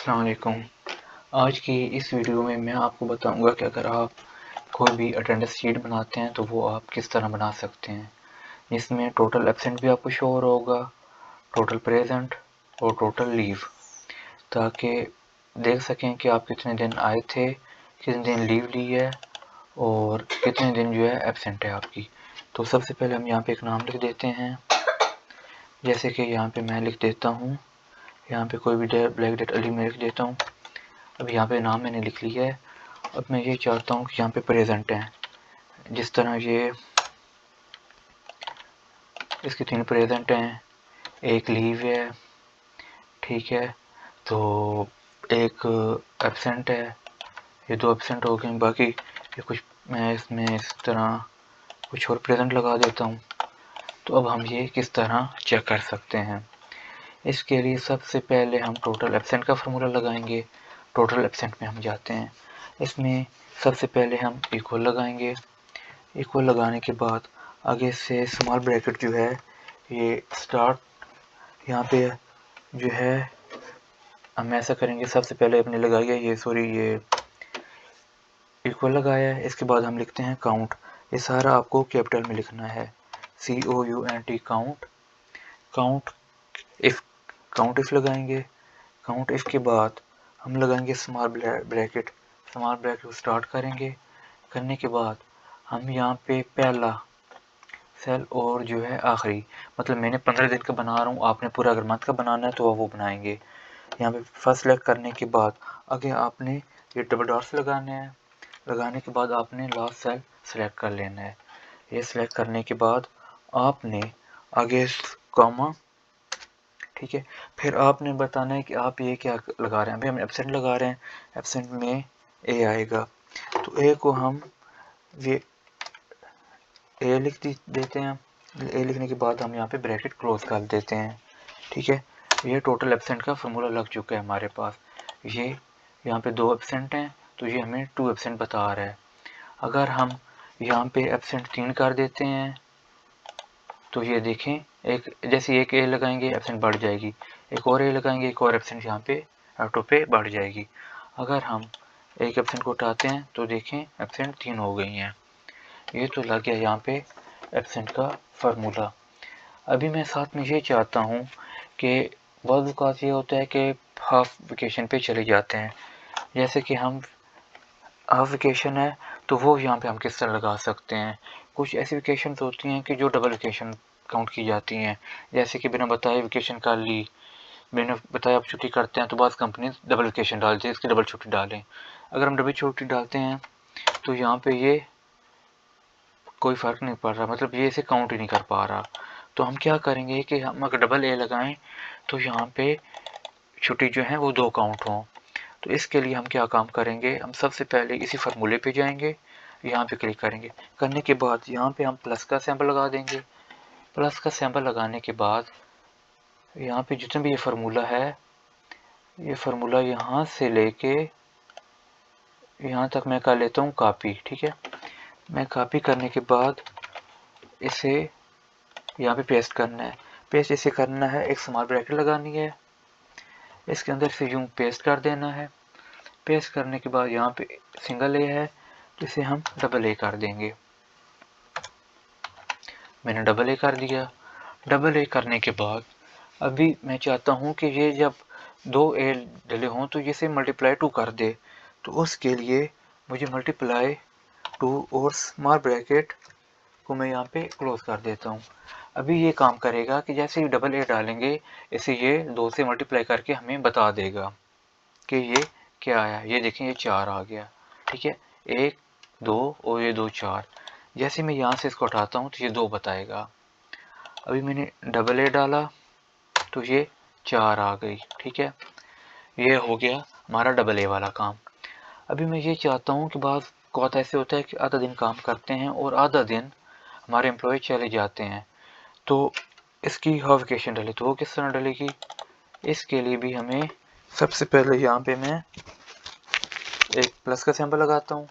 अस्सलाम वालेकुम। आज की इस वीडियो में मैं आपको बताऊंगा कि अगर आप कोई भी अटेंडेंस शीट बनाते हैं तो वो आप किस तरह बना सकते हैं। इसमें टोटल एब्सेंट भी आपको शो हो रहा होगा, टोटल प्रेजेंट और टोटल लीव, ताकि देख सकें कि आप कितने दिन आए थे, कितने दिन लीव ली है और कितने दिन जो है एब्सेंट है आपकी। तो सबसे पहले हम यहाँ पे एक नाम लिख देते हैं, जैसे कि यहाँ पे मैं लिख देता हूँ, यहाँ पे कोई भी ब्लैक डेट अली में लिख देता हूँ। अब यहाँ पे नाम मैंने लिख लिया है। अब मैं ये चाहता हूँ कि यहाँ पे प्रेजेंट है, जिस तरह ये इसके 3 प्रेजेंट हैं, एक लीव है, ठीक है, तो एक एब्सेंट है, ये 2 एब्सेंट हो गए। बाकी ये कुछ मैं इसमें इस तरह कुछ और प्रेजेंट लगा देता हूँ। तो अब हम ये किस तरह चेक कर सकते हैं। इसके लिए सबसे पहले हम टोटल एब्सेंट का फार्मूला लगाएंगे। टोटल एब्सेंट में हम जाते हैं, इसमें सबसे पहले हम इक्वल लगाएंगे। इक्वल लगाने के बाद आगे से स्मॉल ब्रैकेट जो है ये स्टार्ट यहाँ पे जो है हम ऐसा करेंगे, सबसे पहले अपने लगाया ये इक्वल लगाया है। इसके बाद हम लिखते हैं काउंट। ये सारा आपको कैपिटल में लिखना है, COUNT काउंट। काउंट इफ लगाएंगे। काउंट इफ के बाद हम लगाएंगे small bracket. Small bracket start करेंगे, करने के बाद हम यहाँ पे पहला सेल और जो है आखिरी, मतलब मैंने 15 दिन का बना रहा हूँ, आपने पूरा अगर मंथ का बनाना है तो वो बनाएंगे। यहाँ पे फर्स्ट सेलेक्ट करने के बाद आगे आपने ये डबल डॉट्स लगाने हैं। लगाने के बाद आपने लास्ट सेल सेलेक्ट कर लेना है। ये सेलेक्ट करने के बाद आपने आगे कॉमा, ठीक है, फिर आपने बताना है कि आप ये क्या लगा रहे हैं। अभी हम एब्सेंट लगा रहे हैं, एब्सेंट में ए आएगा, तो ए को हम ये ए लिख देते हैं। ए लिखने के बाद हम यहाँ पे ब्रैकेट क्लोज कर देते हैं, ठीक है। ये टोटल एब्सेंट का फार्मूला लग चुका है हमारे पास। ये यहाँ पे 2 एब्सेंट हैं तो ये हमें 2 एब्सेंट बता रहा है। अगर हम यहाँ पे एब्सेंट 3 कर देते हैं तो ये देखें, एक जैसे एक ए लगाएंगे एब्सेंट बढ़ जाएगी, एक और ए लगाएंगे एक और एब्सेंट यहाँ पे ऑटो पे बढ़ जाएगी। अगर हम एक एब्सेंट को उठाते हैं तो देखें एब्सेंट 3 हो गई हैं। ये तो लग गया यहाँ पे एब्सेंट का फार्मूला। अभी मैं साथ में ये चाहता हूँ कि बहुत औक़ात ये होता है कि हाफ वेकेशन पे चले जाते हैं, जैसे कि हम हाफ वेकेशन है तो वो यहाँ पे हम किस तरह लगा सकते हैं। कुछ ऐसी वेकेशन होती हैं कि जो डबल वेकेशन काउंट की जाती हैं, जैसे कि बिना बताए वेकेशन कर ली, मैंने बताया आप छुट्टी करते हैं तो बाद कंपनी डबल वेकेशन डालती है, इसकी डबल छुट्टी डालें। अगर हम डबल छुट्टी डालते हैं तो यहाँ पे ये कोई फ़र्क नहीं पड़ रहा, मतलब ये इसे काउंट ही नहीं कर पा रहा। तो हम क्या करेंगे कि हम अगर डबल ए लगाएं तो यहाँ पे छुट्टी जो है वो 2 काउंट हों। तो इसके लिए हम क्या काम करेंगे, हम सबसे पहले इसी फार्मूले पे जाएंगे, यहाँ पे क्लिक करेंगे। करने के बाद यहाँ पे हम प्लस का सिंबल लगा देंगे। प्लस का सिंबल लगाने के बाद यहाँ पे जितना भी ये फार्मूला है, ये फार्मूला यहाँ से लेके यहाँ तक मैं कर लेता हूँ कॉपी, ठीक है। मैं कॉपी करने के बाद इसे यहाँ पे पेस्ट करना है। पेस्ट इसे करना है, एक स्मॉल ब्रैकेट लगानी है, इसके अंदर से यूँ पेस्ट कर देना है। पेस्ट करने के बाद यहाँ पे सिंगल ए है तो इसे हम डबल ए कर देंगे। मैंने डबल ए कर दिया। डबल ए करने के बाद अभी मैं चाहता हूँ कि ये जब 2 ए डले हों तो इसे मल्टीप्लाई 2 कर दे, तो उसके लिए मुझे मल्टीप्लाई 2 और स्मॉल ब्रैकेट को मैं यहाँ पे क्लोज कर देता हूँ। अभी ये काम करेगा कि जैसे ही डबल ए डालेंगे इसे ये 2 से मल्टीप्लाई करके हमें बता देगा कि ये क्या आया। ये देखें ये 4 आ गया, ठीक है, 1 2 और ये 2 4। जैसे मैं यहाँ से इसको हटाता हूँ तो ये 2 बताएगा। अभी मैंने डबल ए डाला तो ये 4 आ गई, ठीक है। ये हो गया हमारा डबल ए वाला काम। अभी मैं ये चाहता हूँ कि बाज़ बहुत ऐसे होता है कि आधा दिन काम करते हैं और आधा दिन हमारे एम्प्लॉय चले जाते हैं, तो इसकी हाफ वेकेशन डले, तो वो किस तरह डलेगी। इसके लिए भी हमें सबसे पहले यहाँ पे मैं एक प्लस का सिंबल लगाता हूँ,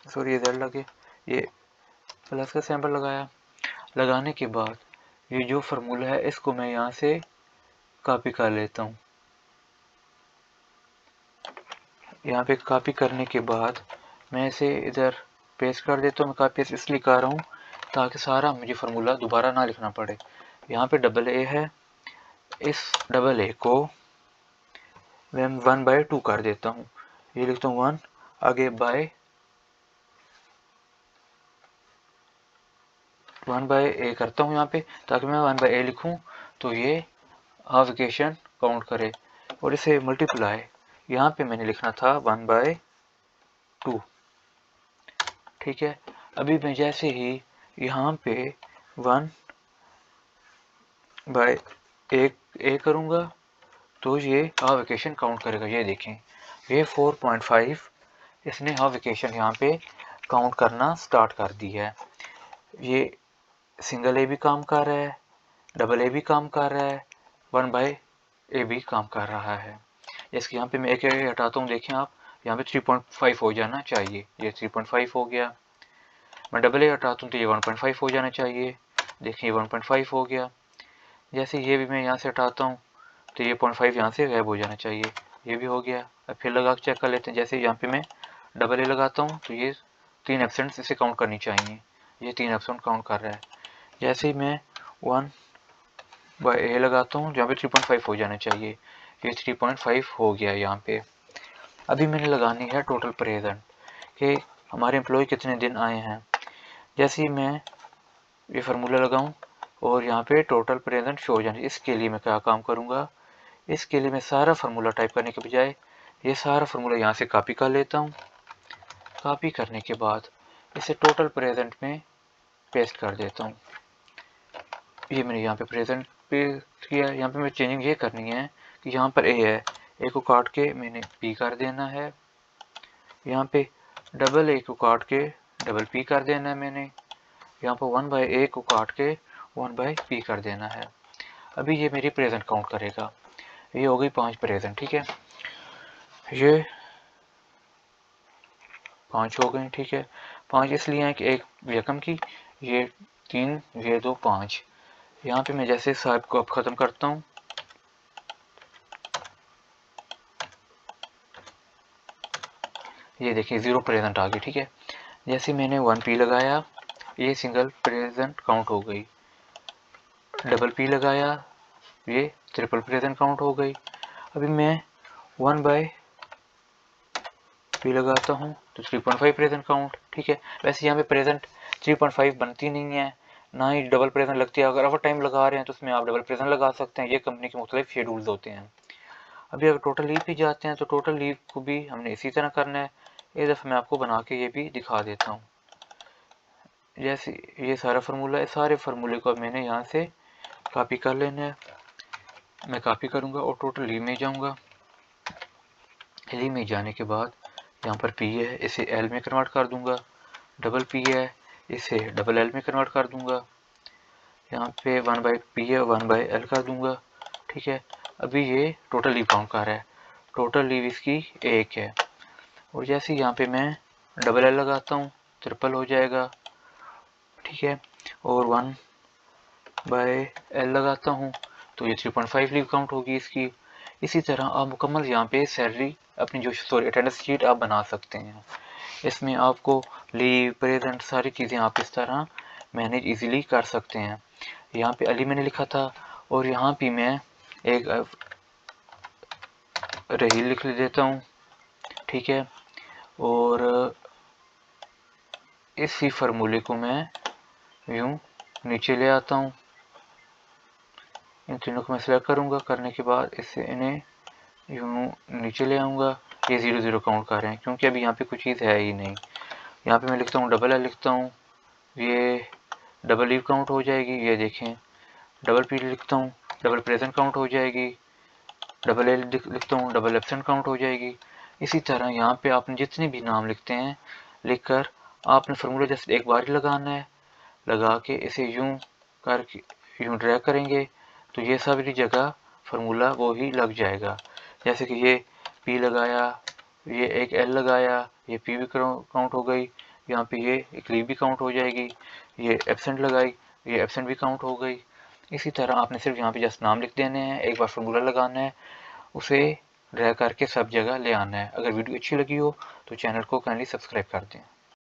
सॉरी ये ज़ेड लगे, ये प्लस का सिंबल लगाया। लगाने के बाद ये जो फार्मूला है इसको मैं यहाँ से कॉपी कर लेता हूँ, यहाँ पे कॉपी करने के बाद मैं इसे इधर पेस्ट कर देता हूँ। मैं कॉपी पेस्ट इसलिए कर रहा हूँ ताकि सारा मुझे फार्मूला दोबारा ना लिखना पड़े। यहाँ पे डबल ए है, इस डबल ए को मैं 1/2 कर देता हूँ। ये लिखता हूँ 1, आगे बाय 1/a करता हूँ यहाँ पे, ताकि मैं 1/a लिखूँ तो ये हाफ इक्वेशन काउंट करे। और इसे मल्टीप्लाई यहाँ पे मैंने लिखना था 1/2। ठीक है, अभी मैं जैसे ही यहाँ पे 1/a करूँगा तो ये हाफ इक्वेशन काउंट करेगा। ये देखें, ये 4.5 इसने हाफ इक्वेशन यहाँ पे काउंट करना स्टार्ट कर दी है। ये सिंगल ए भी काम कर रहा है, डबल ए भी काम कर रहा है, 1/a भी काम कर रहा है। इसके यहाँ पे मैं एक हटाता हूँ, देखें आप, यहाँ पे 3.5 हो जाना चाहिए। ये 3.5 हो गया। मैं डबल ए हटाता हूँ तो ये 1.5 हो जाना चाहिए। देखिए 1.5 हो गया। जैसे ये भी मैं यहाँ से हटाता हूँ तो ये 0.5 यहाँ से गायब हो जाना चाहिए। ये भी हो गया। अब फिर लगा के चेक कर लेते हैं। जैसे यहाँ पे मैं डबल ए लगाता हूँ तो ये 3 एब्सेंट्स इसे काउंट करनी चाहिए। ये 3 एब्सेंट काउंट कर रहा है। जैसे ही मैं 1/a लगाता हूँ जहाँ पे 3.5 हो जाना चाहिए, ये 3.5 हो गया यहाँ पे। अभी मैंने लगानी है टोटल प्रेजेंट कि हमारे एम्प्लॉय कितने दिन आए हैं। जैसे ही मैं ये फार्मूला लगाऊं और यहाँ पे टोटल प्रेजेंट शो हो जाए, इसके लिए मैं क्या काम करूँगा, इसके लिए मैं सारा फार्मूला टाइप करने के बजाय ये सारा फार्मूला यहाँ से कॉपी कर लेता हूँ। कॉपी करने के बाद इसे टोटल प्रेजेंट में पेस्ट कर देता हूँ। ये मैंने यहाँ पे प्रेजेंट पे किया। यहाँ पे मैं चेंजिंग ये करनी है कि यहाँ पर ए है, ए को काट के मैंने पी कर देना है। यहाँ पे डबल ए को काट के डबल पी कर देना है मैंने। यहाँ पर 1/a को काट के 1/p कर देना है। अभी ये मेरी प्रेजेंट काउंट करेगा। ये हो गई 5 प्रेजेंट। ठीक है, ये 5 हो गए। ठीक है, 5 इसलिए है कि एक यकम की, ये 3, ये 2, 5। यहाँ पे मैं जैसे साहब को अब ख़त्म करता हूँ, ये देखिए 0 प्रेजेंट आ गई। ठीक है, जैसे मैंने 1p लगाया, ये सिंगल प्रेजेंट काउंट हो गई। डबल p लगाया, ये ट्रिपल प्रेजेंट काउंट हो गई। अभी मैं 1/p लगाता हूँ तो 3.5 प्रेजेंट काउंट। ठीक है, वैसे यहाँ पे प्रेजेंट 3.5 बनती नहीं है, ना ही डबल प्रेजेंट लगती है। अगर ओवर टाइम लगा रहे हैं तो उसमें आप डबल प्रेजेंट लगा सकते हैं। ये कंपनी के मुख्तलिफ शेड्यूल्स होते हैं। अभी अगर टोटल लीव पे जाते हैं तो टोटल लीव को भी हमने इसी तरह करना है। एक दफ़ा मैं आपको बना के ये भी दिखा देता हूँ। जैसे ये सारा फार्मूला है, सारे फार्मूले को मैंने यहाँ से कॉपी कर लेना है। मैं कॉपी करूँगा और टोटल लीव में जाऊँगा। लीव में जाने के बाद यहाँ पर पी है, इसे एल में कन्वर्ट कर दूँगा। डबल पी है, इसे डबल एल में कन्वर्ट कर दूँगा। यहाँ पे 1/p है, 1/l कर दूँगा। ठीक है, अभी ये टोटल लीव काउंट कर रहा है। टोटल लीव इसकी 1 है। और जैसे यहाँ पे मैं डबल एल लगाता हूँ ट्रिपल हो जाएगा। ठीक है, और 1/l लगाता हूँ तो ये 3.5 लीव काउंट होगी इसकी। इसी तरह आप मुकम्मल यहाँ पे सैलरी अपनी जो अटेंडेंस शीट आप बना सकते हैं। इसमें आपको लीव प्रेजेंट सारी चीज़ें आप इस तरह मैनेज इजीली कर सकते हैं। यहाँ पे अली मैंने लिखा था और यहाँ पे मैं एक रहील लिख देता हूँ। ठीक है, और इसी फार्मूले को मैं यूँ नीचे ले आता हूँ। इन तीनों को मैं सेलेक्ट करूँगा। करने के बाद इससे इन्हें यूँ नीचे ले आऊँगा। ये 0 0 काउंट कर रहे हैं क्योंकि अभी यहाँ पे कुछ चीज़ है ही नहीं। यहाँ पे मैं लिखता हूँ डबल एल लिखता हूँ, ये डबल लीव काउंट हो जाएगी। ये देखें, डबल पी लिखता हूँ, डबल प्रेजेंट काउंट हो जाएगी। डबल एल लिखता हूँ, डबल एब्सेंट काउंट हो जाएगी। इसी तरह यहाँ पे आपने जितने भी नाम लिखते हैं लिखकर आपने फार्मूला जैसे एक बार ही लगाना है। लगा के इसे यूं करके यूं ड्रैग करेंगे तो ये सारी जगह फार्मूला वो ही लग जाएगा। जैसे कि ये पी लगाया, ये एक एल लगाया, ये पी भी काउंट हो गई। यहाँ पे ये एक लीव भी काउंट हो जाएगी। ये एब्सेंट लगाई, ये एब्सेंट भी काउंट हो गई। इसी तरह आपने सिर्फ यहाँ पे जस्ट नाम लिख देने हैं, एक बार फार्मूला लगाना है, उसे ड्रैग करके सब जगह ले आना है। अगर वीडियो अच्छी लगी हो तो चैनल को काइंडली सब्सक्राइब कर दें।